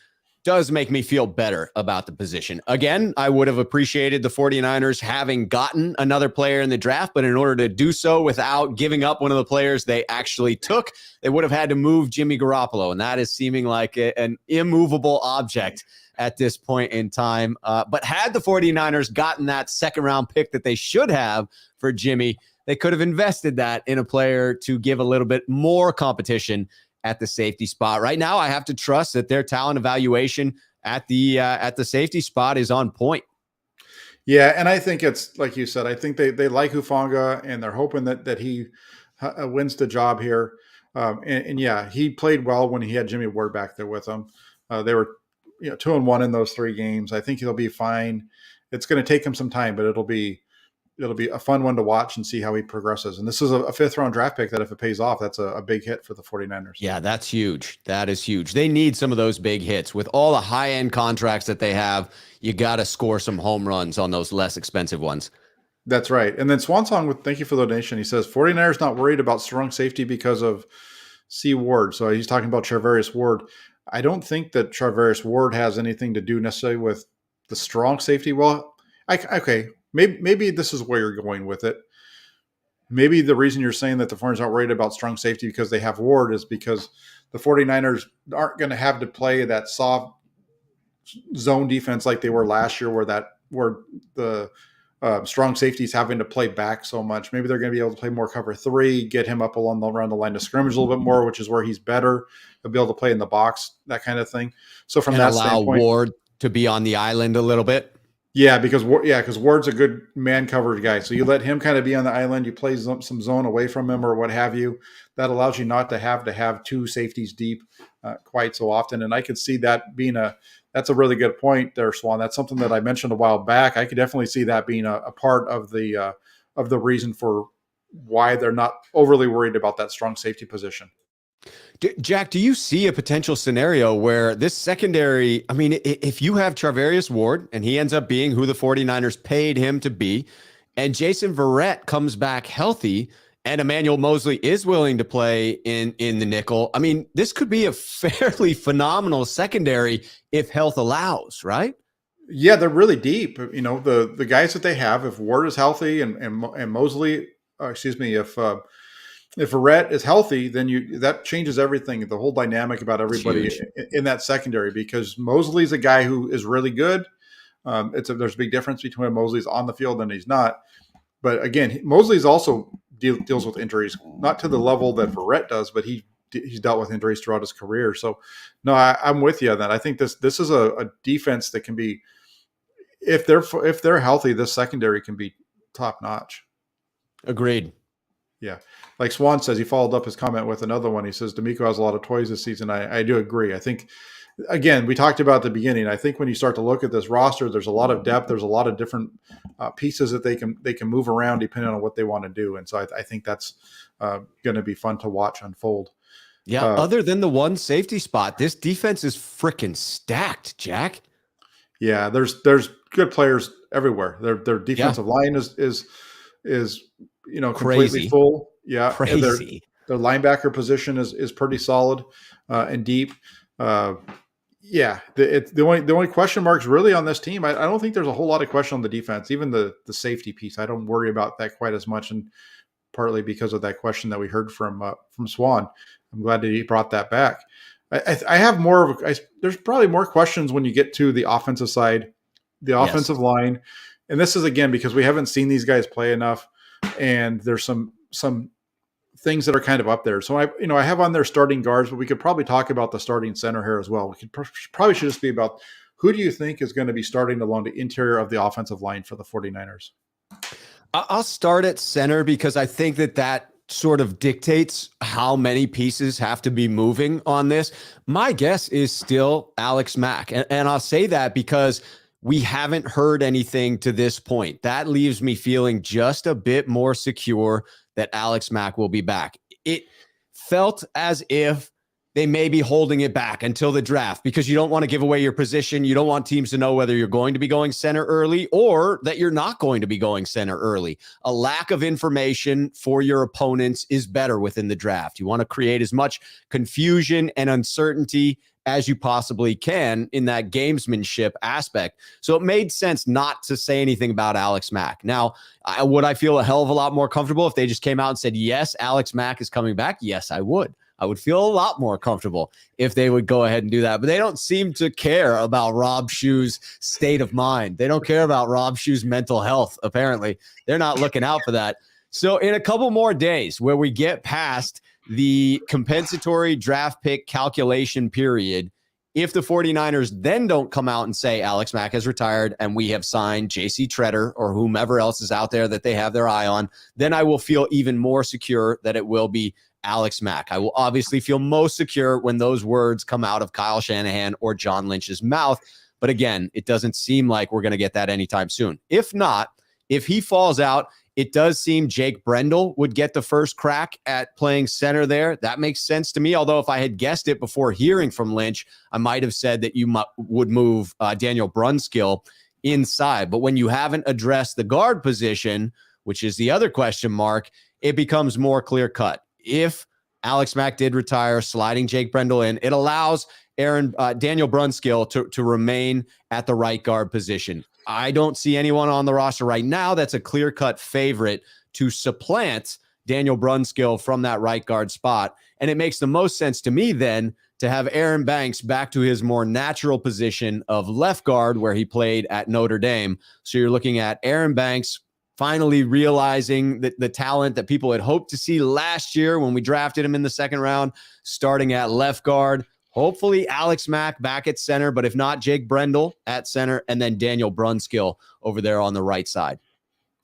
does make me feel better about the position. Again, I would have appreciated the 49ers having gotten another player in the draft, but in order to do so without giving up one of the players they actually took, they would have had to move Jimmy Garoppolo, and that is seeming like an immovable object at this point in time. But had the 49ers gotten that second-round pick that they should have for Jimmy, they could have invested that in a player to give a little bit more competition at the safety spot. Right now, I have to trust that their talent evaluation at the safety spot is on point. Yeah, and I think it's like you said. I think they like Hufanga, and they're hoping that he wins the job here. And yeah, he played well when he had Jimmy Ward back there with him. They were 2-1 in those 3 games. I think he'll be fine. It's going to take him some time, but it'll be a fun one to watch and see how he progresses. And this is a 5th-round draft pick that if it pays off, that's a big hit for the 49ers. Yeah, that's huge. That is huge. They need some of those big hits. With all the high-end contracts that they have, you got to score some home runs on those less expensive ones. That's right. And then Swansong, thank you for the donation. He says, 49ers not worried about strong safety because of C. Ward. So he's talking about Charvarius Ward. I don't think that Charvarius Ward has anything to do necessarily with the strong safety. Well, okay. Maybe this is where you're going with it. Maybe the reason you're saying that the 49ers aren't worried about strong safety because they have Ward is because the 49ers aren't going to have to play that soft zone defense like they were last year where the strong safeties having to play back so much. Maybe they're going to be able to play more cover 3, get him up around the line of scrimmage a little bit more, which is where he's better. He'll be able to play in the box, that kind of thing. So from that standpoint, Ward to be on the island a little bit. Yeah, because Ward's a good man coverage guy. So you let him kind of be on the island. You play some zone away from him or what have you. That allows you not to have 2 safeties deep quite so often. And I could see that being that's a really good point there, Swan. That's something that I mentioned a while back. I could definitely see that being a part of the reason for why they're not overly worried about that strong safety position. Jack, do you see a potential scenario where this secondary, I mean, if you have Charvarius Ward and he ends up being who the 49ers paid him to be, and Jason Verrett comes back healthy and Emmanuel Moseley is willing to play in the nickel, I mean, this could be a fairly phenomenal secondary if health allows, right? Yeah, they're really deep. The guys that they have, if Ward is healthy and Moseley, if Verrett is healthy, then that changes everything, the whole dynamic about everybody in that secondary, because Mosley's a guy who is really good. There's a big difference between when Mosley's on the field and he's not. But again, Mosley's also deals with injuries, not to the level that Verrett does, but he's dealt with injuries throughout his career. So, no, I'm with you on that. I think this is a defense that can be, if they're healthy, this secondary can be top notch. Agreed. Yeah. Like Swan says, he followed up his comment with another one. He says, D'Amico has a lot of toys this season. I do agree. I think, again, we talked about at the beginning. I think when you start to look at this roster, there's a lot of depth. There's a lot of different pieces that they can move around depending on what they want to do. And so I think that's going to be fun to watch unfold. Yeah. Other than the one safety spot, this defense is freaking stacked, Jack. Yeah. There's good players everywhere. Their defensive line is completely crazy. Full. Yeah. Crazy. Their linebacker position is pretty solid and deep. The only question marks really on this team. I don't think there's a whole lot of question on the defense. Even the safety piece, I don't worry about that quite as much, and partly because of that question that we heard from Swan. I'm glad that he brought that back. I have more of there's probably more questions when you get to the offensive side, the offensive line, and this is again because we haven't seen these guys play enough, and there's some things that are kind of up there. So I have on their starting guards, but we could probably talk about the starting center here as well. We could probably should just be about who do you think is going to be starting along the interior of the offensive line for the 49ers? I'll start at center because I think that sort of dictates how many pieces have to be moving on this. My guess is still Alex Mack. And I'll say that because we haven't heard anything to this point. That leaves me feeling just a bit more secure that Alex Mack will be back. It felt as if they may be holding it back until the draft because you don't want to give away your position. You don't want teams to know whether you're going to be going center early or that you're not going to be going center early. A lack of information for your opponents is better within the draft. You want to create as much confusion and uncertainty as you possibly can in that gamesmanship aspect. So it made sense not to say anything about Alex Mack. Now, would I feel a hell of a lot more comfortable if they just came out and said, yes, Alex Mack is coming back? Yes, I would. I would feel a lot more comfortable if they would go ahead and do that. But they don't seem to care about Rob Shue's state of mind. They don't care about Rob Shue's mental health, apparently. They're not looking out for that. So in a couple more days where we get past the compensatory draft pick calculation period, if the 49ers then don't come out and say Alex Mack has retired and we have signed JC Treader or whomever else is out there that they have their eye on, then I will feel even more secure that it will be Alex Mack. I will obviously feel most secure when those words come out of Kyle Shanahan or John Lynch's mouth. But again, it doesn't seem like we're going to get that anytime soon. If not, if he falls out, it does seem Jake Brendel would get the first crack at playing center there. That makes sense to me. Although if I had guessed it before hearing from Lynch, I might have said that you would move Daniel Brunskill inside. But when you haven't addressed the guard position, which is the other question mark, it becomes more clear cut. If Alex Mack did retire, sliding Jake Brendel in, it allows Daniel Brunskill to remain at the right guard position. I don't see anyone on the roster right now that's a clear-cut favorite to supplant Daniel Brunskill from that right guard spot. And it makes the most sense to me then to have Aaron Banks back to his more natural position of left guard where he played at Notre Dame. So you're looking at Aaron Banks finally realizing that the talent that people had hoped to see last year when we drafted him in the second round, starting at left guard. Hopefully Alex Mack back at center, but if not, Jake Brendel at center, and then Daniel Brunskill over there on the right side.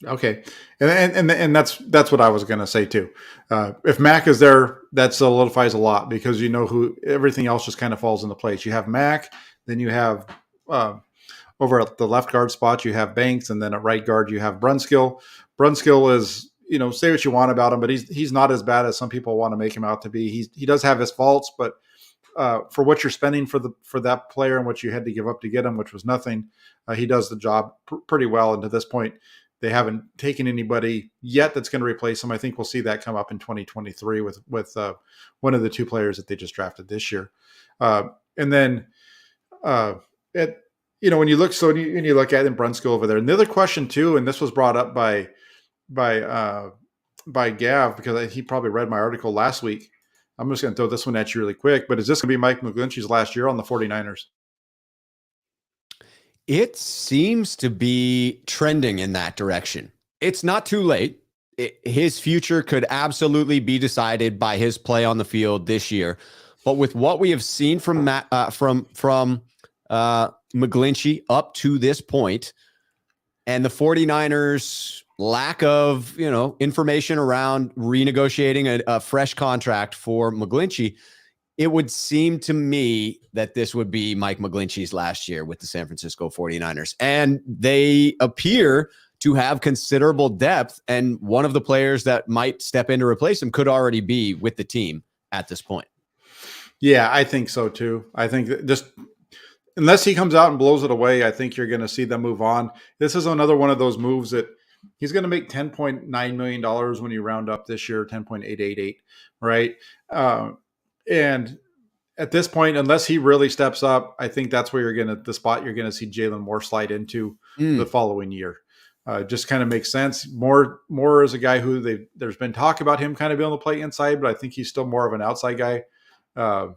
Okay, and that's what I was going to say too. If Mack is there, that solidifies a lot because you know who everything else just kind of falls into place. You have Mack, then you have over at the left guard spot, you have Banks, and then at right guard, you have Brunskill. Brunskill is, say what you want about him, but he's not as bad as some people want to make him out to be. He does have his faults, but for what you're spending for that player and what you had to give up to get him, which was nothing, he does the job pretty well. And to this point, they haven't taken anybody yet that's going to replace him. I think we'll see that come up in 2023 with one of the two players that they just drafted this year. And then when you look, when you look at him, Brunskill over there. And the other question too, and this was brought up by Gav because he probably read my article last week. I'm just going to throw this one at you really quick, but is this going to be Mike McGlinchey's last year on the 49ers? It seems to be trending in that direction. It's not too late. His future could absolutely be decided by his play on the field this year. But with what we have seen from McGlinchey up to this point, and the 49ers lack of, information around renegotiating a fresh contract for McGlinchey, it would seem to me that this would be Mike McGlinchey's last year with the San Francisco 49ers. And they appear to have considerable depth, and one of the players that might step in to replace him could already be with the team at this point. Yeah, I think so too. I think that just unless he comes out and blows it away, I think you're going to see them move on. This is another one of those moves that he's going to make $10.9 million when you round up this year, 10.888, right? And at this point, unless he really steps up, I think that's where the spot you're going to see Jalen Moore slide into the following year. Just kind of makes sense. Moore is a guy who there's been talk about him kind of being able to play inside, but I think he's still more of an outside guy. I'm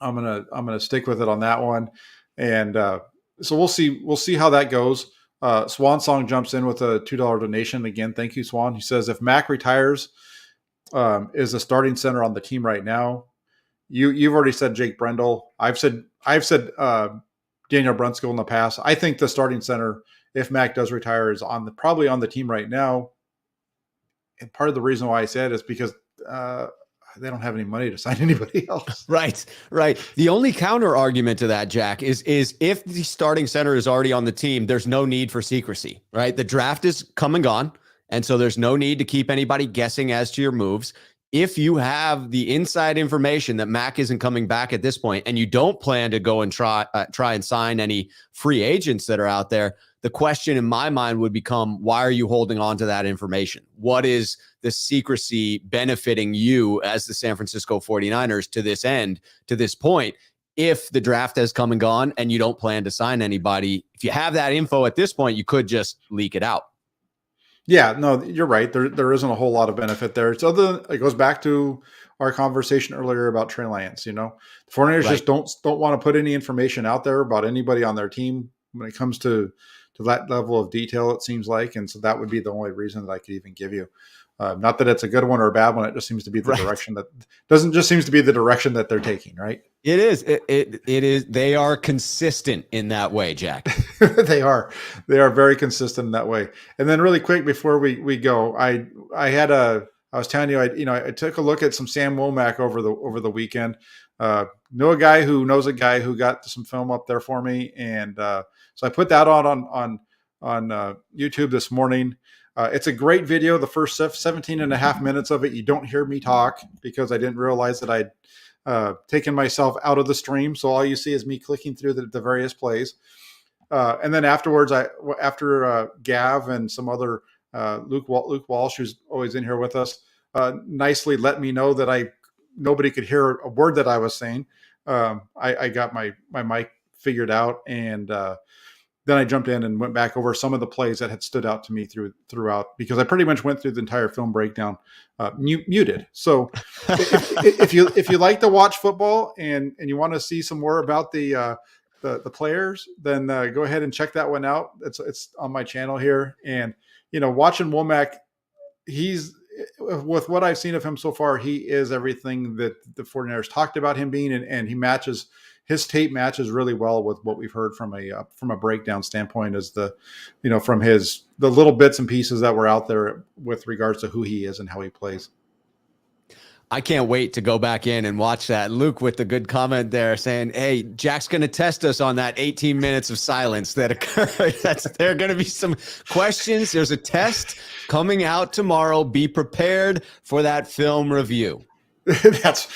gonna stick with it on that one, and so we'll see how that goes. Swan Song jumps in with a $2 donation again. Thank you, Swan. He says if Mack retires, is a starting center on the team right now. You've already said Jake Brendel. I've said Daniel Brunskill in the past. I think the starting center, if Mack does retire, is probably on the team right now. And part of the reason why I said is because they don't have any money to sign anybody else. Right. The only counter argument to that, Jack, is if the starting center is already on the team, there's no need for secrecy, right? The draft is come and gone, and so there's no need to keep anybody guessing as to your moves. if you have the inside information that Mac isn't coming back at this point, and you don't plan to go and try and sign any free agents that are out there, the question in my mind would become, why are you holding on to that information? What is the secrecy benefiting you as the San Francisco 49ers to this point? If the draft has come and gone and you don't plan to sign anybody, if you have that info at this point, you could just leak it out. Yeah, no, you're right. There isn't a whole lot of benefit there. It goes back to our conversation earlier about Trey Lance. You know, the 49ers just don't want to put any information out there about anybody on their team when it comes to that level of detail, it seems like. And so that would be the only reason that I could even give you. Not that it's a good one or a bad one. It just seems to be the direction that they're taking, right? It is. It is. They are consistent in that way, Jack. They are very consistent in that way. And then really quick before we go, I was telling you, I took a look at some Sam Womack over the weekend. Know a guy who knows a guy who got some film up there for me. And so I put that on YouTube this morning. It's a great video. The first 17 and a half minutes of it, you don't hear me talk because I didn't realize that I'd taken myself out of the stream. So all you see is me clicking through the various plays. And then afterwards, after Gav and some other Luke Walsh, who's always in here with us, nicely let me know that nobody could hear a word that I was saying. I got my mic figured out, and then I jumped in and went back over some of the plays that had stood out to me throughout, because I pretty much went through the entire film breakdown muted. So if you like to watch football and you want to see some more about the players, then go ahead and check that one out. It's on my channel here. And watching Womack, he's, with what I've seen of him so far, he is everything that the 49ers talked about him being, and his tape matches really well with what we've heard from a breakdown standpoint, as from the little bits and pieces that were out there with regards to who he is and how he plays. I can't wait to go back in and watch that. Luke with the good comment there saying, hey, Jack's going to test us on that 18 minutes of silence that occurred. There are going to be some questions. There's a test coming out tomorrow. Be prepared for that film review. That's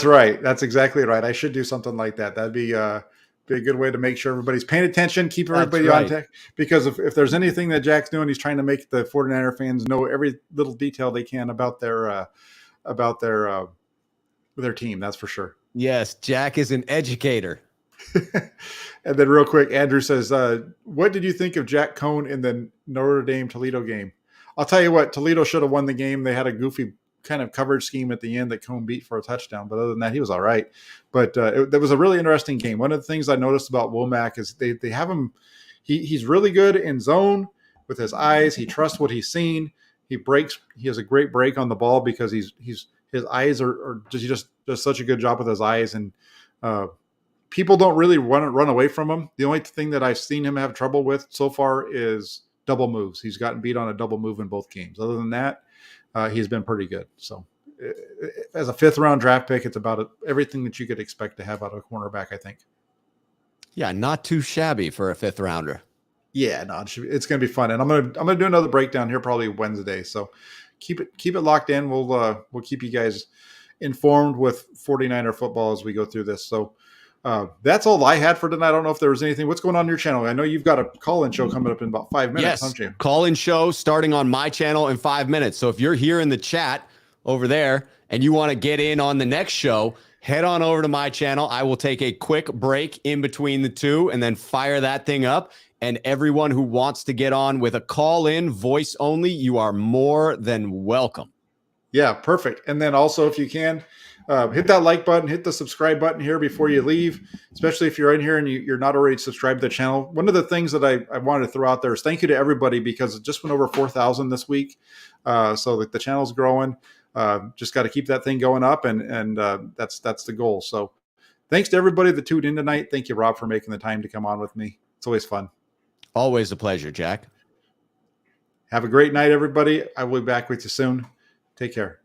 right. That's exactly right. I should do something like that. That'd be a good way to make sure everybody's paying attention, keep everybody on tech. Because if there's anything that Jack's doing, he's trying to make the 49er fans know every little detail they can about their team. That's for sure. Yes, Jack is an educator. And then real quick, Andrew says, what did you think of Jack Cohn in the Notre Dame Toledo game? I'll tell you what, Toledo should have won the game. They had a goofy kind of coverage scheme at the end that Cohn beat for a touchdown. But other than that, he was all right. But that was a really interesting game. One of the things I noticed about Womack is they have him. He's really good in zone with his eyes. He trusts what he's seen. He breaks. He has a great break on the ball because his eyes are just, he just does such a good job with his eyes. And people don't really run away from him. The only thing that I've seen him have trouble with so far is double moves. He's gotten beat on a double move in both games. Other than that, he's been pretty good. So as a 5th round draft pick, it's about everything that you could expect to have out of a cornerback, I think. Yeah, not too shabby for a 5th rounder. Yeah, no, it's going to be fun. And I'm going to do another breakdown here probably Wednesday. So keep it locked in. We'll keep you guys informed with 49er football as we go through this. So that's all I had for tonight. I don't know if there was anything. What's going on your channel? I know you've got a call-in show coming up in about 5 minutes, don't you? Call-in show starting on my channel in 5 minutes. So if you're here in the chat over there and you want to get in on the next show, head on over to my channel. I will take a quick break in between the two and then fire that thing up. And everyone who wants to get on with a call-in voice only, you are more than welcome. Yeah, perfect. And then also, if you can, hit that like button, hit the subscribe button here before you leave, especially if you're in here and you're not already subscribed to the channel. One of the things that I wanted to throw out there is thank you to everybody, because it just went over 4,000 this week. So that the channel's growing. Just got to keep that thing going up, and that's the goal. So thanks to everybody that tuned in tonight. Thank you, Rob, for making the time to come on with me. It's always fun. Always a pleasure, Jack. Have a great night, everybody. I will be back with you soon. Take care.